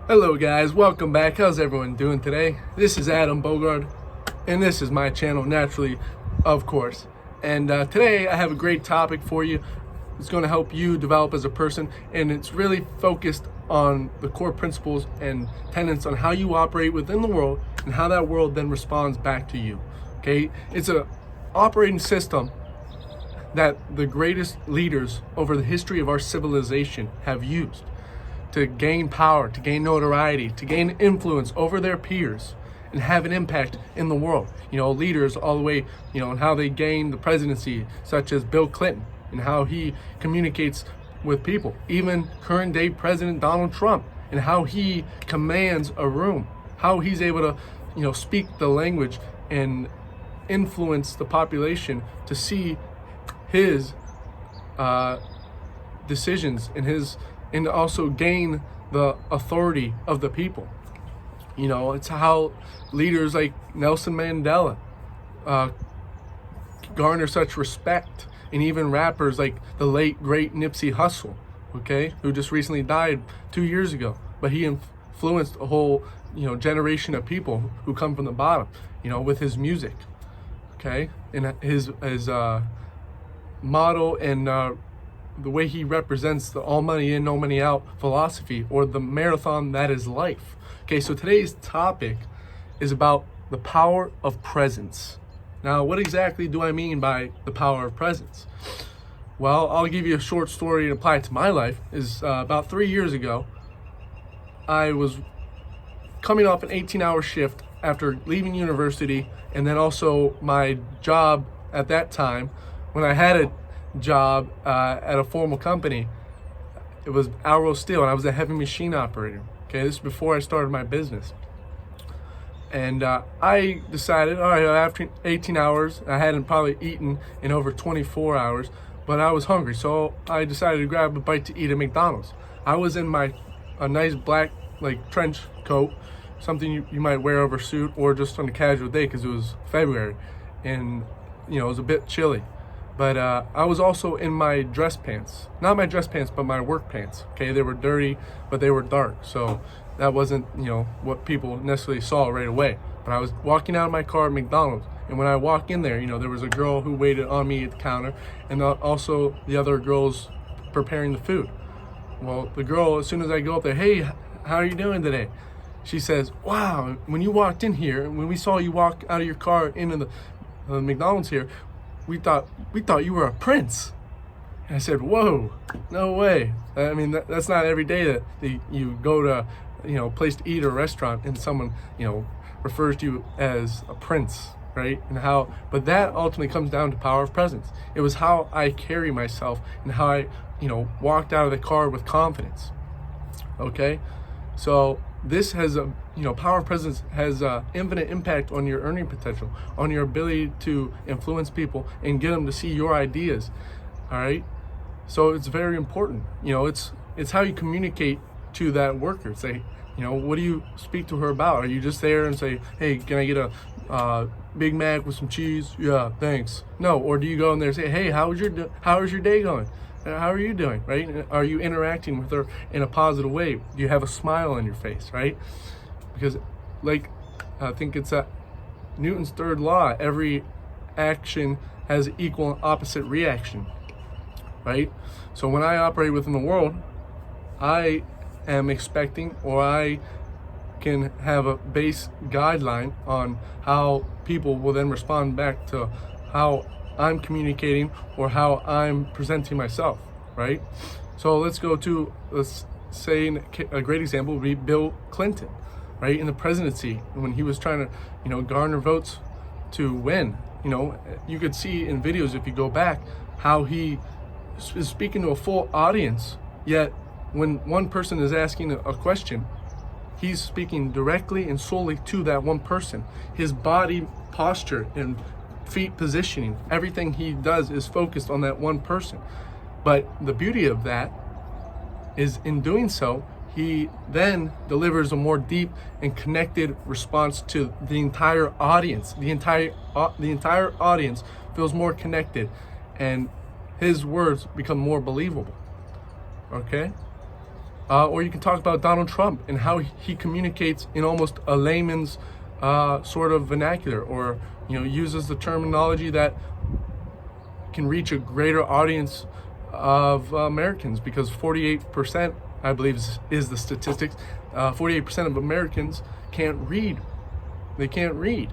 Hello guys, welcome back. How's everyone doing today? This is Adam Bogard, and this is my channel, Naturally, of course. And today I have a great topic for you. It's going to help you develop as a person, and it's really focused on the core principles and tenets on how you operate within the world and how that world then responds back to you. Okay, it's a operating system that the greatest leaders over the history of our civilization have used to gain power, to gain notoriety, to gain influence over their peers and have an impact in the world. You know, leaders all the way, and how they gain the presidency, such as Bill Clinton, and how he communicates with people. Even current day President Donald Trump, and how he commands a room, how he's able to, speak the language and influence the population to see his decisions and also gain the authority of the people. It's how leaders like Nelson Mandela garner such respect, and even rappers like the late great Nipsey Hussle, who just recently died 2 years ago, but he influenced a whole generation of people who come from the bottom, with his music, and his motto and the way he represents the all money in, no money out philosophy, or the marathon that is life. So today's topic is about the power of presence. Now, what exactly do I mean by the power of presence? Well, I'll give you a short story and apply it to my life. About 3 years ago, I was coming off an 18-hour shift after leaving university, and then also my job at that time, when I had a job at a formal company. It was Arrow Steel, and I was a heavy machine operator. This is before I started my business. And I decided, all right, after 18 hours, I hadn't probably eaten in over 24 hours, but I was hungry, so I decided to grab a bite to eat at McDonald's. I was in a nice black trench coat, something you might wear over a suit or just on a casual day because it was February, and it was a bit chilly. But I was also in my dress pants. Not my dress pants, but my work pants. They were dirty, but they were dark. So that wasn't, what people necessarily saw right away. But I was walking out of my car at McDonald's. And when I walked in there, there was a girl who waited on me at the counter, and also the other girls preparing the food. Well, the girl, as soon as I go up there, hey, how are you doing today? She says, wow, when you walked in here, when we saw you walk out of your car into the McDonald's here, we thought you were a prince. And I said, whoa, no way. I mean, that's not every day that you go to, a place to eat or a restaurant and someone, refers to you as a prince, right? But that ultimately comes down to power of presence. It was how I carry myself and how I, walked out of the car with confidence. So this has power of presence has infinite impact on your earning potential, on your ability to influence people and get them to see your ideas. All right. So it's very important. It's how you communicate to that worker. Say, what do you speak to her about? Are you just there and say, hey, can I get a Big Mac with some cheese? Yeah, thanks. No. Or do you go in there and say, hey, how is your day going? How are you doing, right? Are you interacting with her in a positive way? Do you have a smile on your face, right? Because, I think it's Newton's third law, every action has equal and opposite reaction, right? So when I operate within the world, I am expecting, or I can have a base guideline on how people will then respond back to how I'm communicating or how I'm presenting myself, right? So let's say a great example would be Bill Clinton, right? In the presidency, when he was trying to, garner votes to win, you could see in videos, if you go back, how he is speaking to a full audience, yet when one person is asking a question, he's speaking directly and solely to that one person. His body posture and feet positioning, everything he does is focused on that one person. But the beauty of that is, in doing so, he then delivers a more deep and connected response to the entire audience. The entire audience feels more connected, and his words become more believable. Or you can talk about Donald Trump and how he communicates in almost a layman's sort of vernacular, or uses the terminology that can reach a greater audience of Americans, because 48%, I believe, is the statistics. 48% of Americans can't read. They can't read.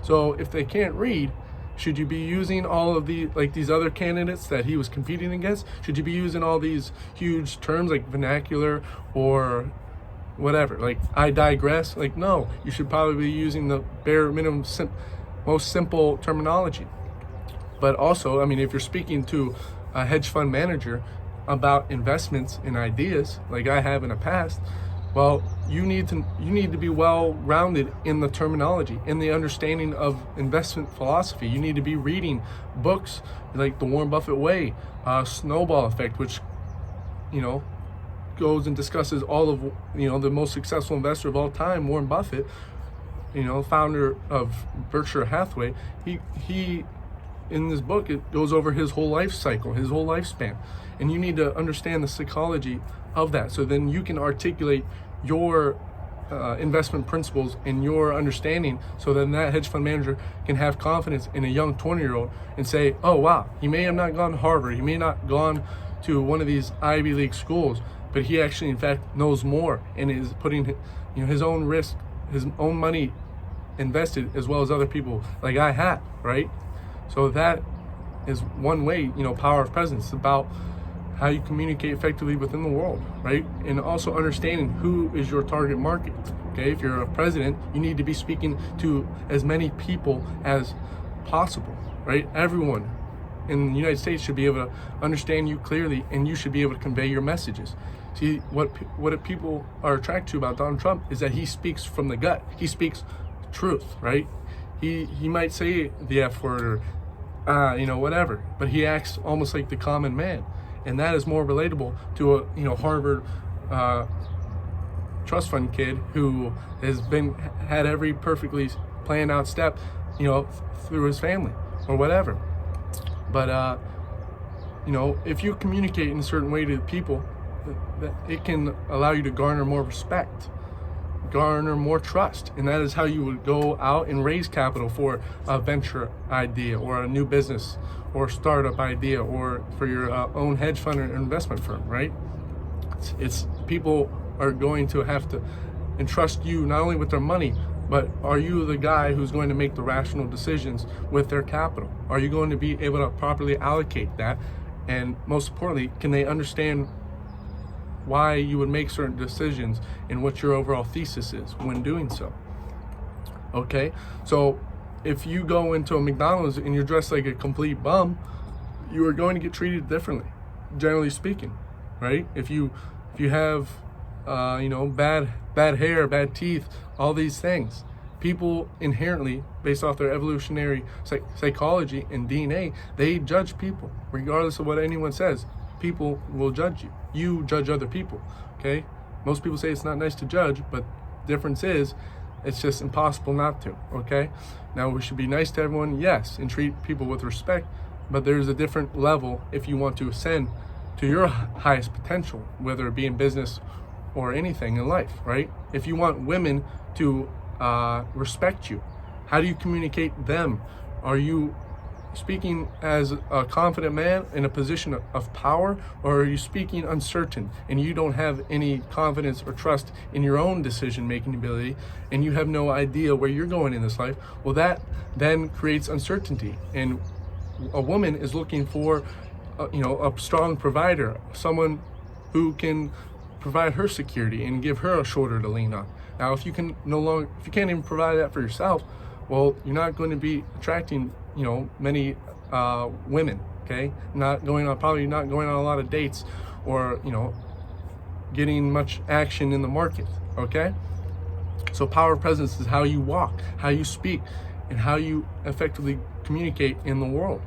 So if they can't read, should you be using all of these other candidates that he was competing against? Should you be using all these huge terms like vernacular or whatever? Like, I digress. Like, no, you should probably be using the bare minimum, most simple terminology. But also, I mean, if you're speaking to a hedge fund manager about investments and ideas, like I have in the past, well, you need to be well-rounded in the terminology, in the understanding of investment philosophy. You need to be reading books like The Warren Buffett Way, Snowball Effect, which goes and discusses all of the most successful investor of all time, Warren Buffett, founder of Berkshire Hathaway. He in this book, it goes over his whole life cycle, his whole lifespan, and you need to understand the psychology of that, so then you can articulate your investment principles and your understanding, so then that hedge fund manager can have confidence in a young 20-year-old and say, oh wow, he may have not gone to Harvard, he may not gone to one of these Ivy League schools, but he actually in fact knows more and is putting his own risk, his own money invested, as well as other people like I have, right? So that is one way, power of presence. It's about how you communicate effectively within the world, right? And also understanding who is your target market. Okay, if you're a president, you need to be speaking to as many people as possible, right? Everyone in the United States should be able to understand you clearly, and you should be able to convey your messages. See, what people are attracted to about Donald Trump is that he speaks from the gut. He speaks truth, right? He might say the F word or whatever, but he acts almost like the common man, and that is more relatable to a Harvard trust fund kid who has had every perfectly planned out step through his family or whatever. But if you communicate in a certain way to people, it can allow you to garner more respect, garner more trust, and that is how you would go out and raise capital for a venture idea or a new business or startup idea, or for your own hedge fund or investment firm, right? It's people are going to have to entrust you not only with their money, but are you the guy who's going to make the rational decisions with their capital? Are you going to be able to properly allocate that? And most importantly, can they understand why you would make certain decisions and what your overall thesis is when doing so? Okay, so if you go into a McDonald's and you're dressed like a complete bum, you are going to get treated differently, generally speaking, right? If you have bad hair, bad teeth, all these things, people inherently, based off their evolutionary psychology and DNA, they judge people regardless of what anyone says. People will judge you. You judge other people, okay? Most people say it's not nice to judge, but the difference is it's just impossible not to, okay? Now, we should be nice to everyone, yes, and treat people with respect, but there's a different level if you want to ascend to your highest potential, whether it be in business or anything in life, right? If you want women to respect you, how do you communicate them? Are you speaking as a confident man in a position of power, or are you speaking uncertain and you don't have any confidence or trust in your own decision-making ability, and you have no idea where you're going in this life? Well, that then creates uncertainty, and a woman is looking for a strong provider, someone who can provide her security and give her a shoulder to lean on. Now, if you can't even provide that for yourself, well, you're not going to be attracting many women, okay? Probably not going on a lot of dates, or getting much action in the market, okay? So power of presence is how you walk, how you speak, and how you effectively communicate in the world.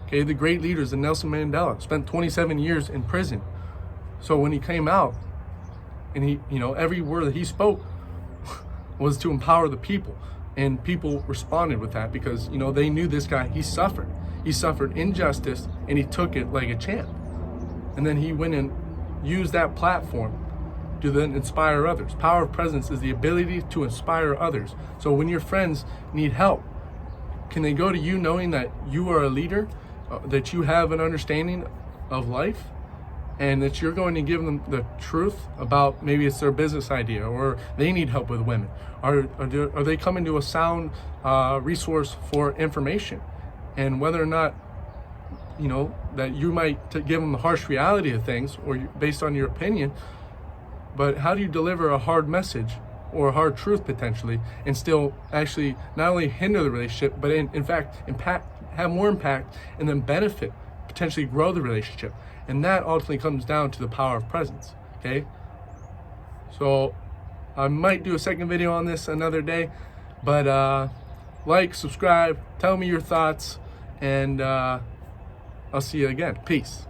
Okay, the great leaders, and Nelson Mandela spent 27 years in prison. So when he came out, and he, every word that he spoke was to empower the people. And people responded with that because, they knew this guy, he suffered injustice, and he took it like a champ. And then he went and used that platform to then inspire others. Power of presence is the ability to inspire others. So when your friends need help, can they go to you knowing that you are a leader, that you have an understanding of life, and that you're going to give them the truth about maybe it's their business idea or they need help with women? Are they coming to a sound resource for information? And whether or not, you know, that you might give them the harsh reality of things or based on your opinion, but how do you deliver a hard message or a hard truth potentially and still actually not only hinder the relationship, but in fact have more impact and then benefit, potentially grow the relationship? And that ultimately comes down to the power of presence. Okay, so I might do a second video on this another day, but like, subscribe, tell me your thoughts, and I'll see you again. Peace.